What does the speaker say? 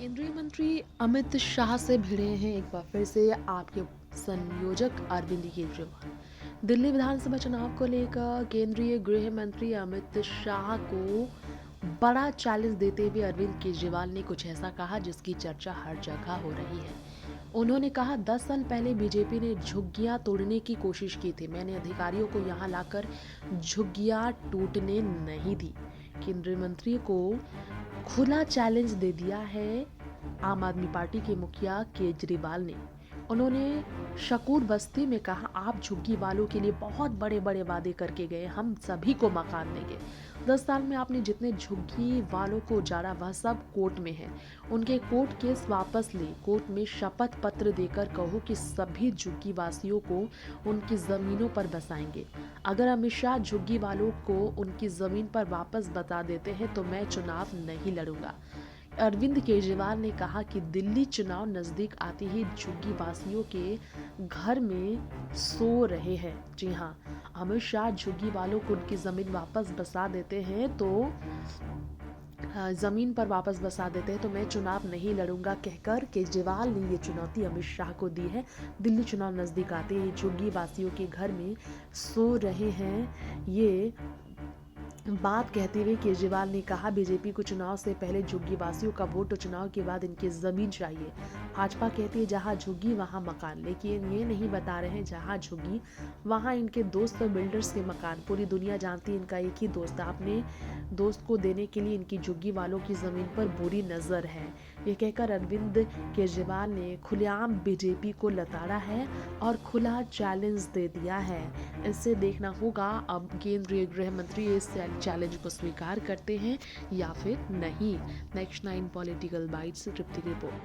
केंद्रीय मंत्री अमित शाह से भिड़े हैं एक बार फिर से आपके संयोजक अरविंद केजरीवाल। दिल्ली विधानसभा चुनाव को लेकर केंद्रीय गृह मंत्री अमित शाह को बड़ा चैलेंज देते हुए अरविंद केजरीवाल ने कुछ ऐसा कहा जिसकी चर्चा हर जगह हो रही है। उन्होंने कहा 10 साल पहले बीजेपी ने झुग्गियां तोड़ने की कोशिश की थी। मैंने अधिकारियों को यहां लाकर झुग्गियां टूटने नहीं दी। केंद्रीय मंत्री को खुला चैलेंज दे दिया है आम आदमी पार्टी के मुखिया केजरीवाल ने। उन्होंने शकूर बस्ती में कहा, आप झुग्गी वालों के लिए बहुत बड़े बड़े वादे करके गए, हम सभी को मकान देंगे। 10 साल में आपने जितने झुग्गी वालों को उजाड़ा वह सब कोर्ट में है। उनके कोर्ट केस वापस ले, कोर्ट में शपथ पत्र देकर कहो कि सभी झुग्गी वासियों को उनकी जमीनों पर बसाएंगे। अगर अमित शाह झुग्गी वालों को उनकी जमीन पर वापस बता देते हैं तो मैं चुनाव नहीं लड़ूंगा। अरविंद केजरीवाल ने कहा कि दिल्ली चुनाव नजदीक आते ही झुग्गी वासियों के घर में सो रहे हैं। जी हाँ, अमित शाह झुग्गी वालों को उनकी जमीन वापस बसा देते हैं तो जमीन पर वापस बसा देते हैं तो मैं चुनाव नहीं लड़ूंगा, कहकर केजरीवाल ने ये चुनौती अमित शाह को दी है। दिल्ली चुनाव नजदीक आते ही झुग्गी वासियों के घर में सो रहे हैं, ये बात कहते हुए केजरीवाल ने कहा, बीजेपी को चुनाव से पहले झुग्गी वासियों का वोट और चुनाव के बाद इनकी जमीन चाहिए। भाजपा कहती है जहां झुग्गी वहां मकान, लेकिन ये नहीं बता रहे हैं जहां झुग्गी वहां इनके दोस्त और बिल्डर्स के मकान। पूरी दुनिया जानती है इनका एक ही दोस्त है, अपने दोस्त को देने के लिए इनकी झुग्गी वालों की जमीन पर बुरी नजर है। ये कहकर अरविंद केजरीवाल ने खुलेआम बीजेपी को लताड़ा है और खुला चैलेंज दे दिया है। इससे देखना होगा अब केंद्रीय गृह मंत्री इस चैलेंज को स्वीकार करते हैं या फिर नहीं। नेक्स्ट 9 पॉलिटिकल बाइट्स, तृप्ति की रिपोर्ट।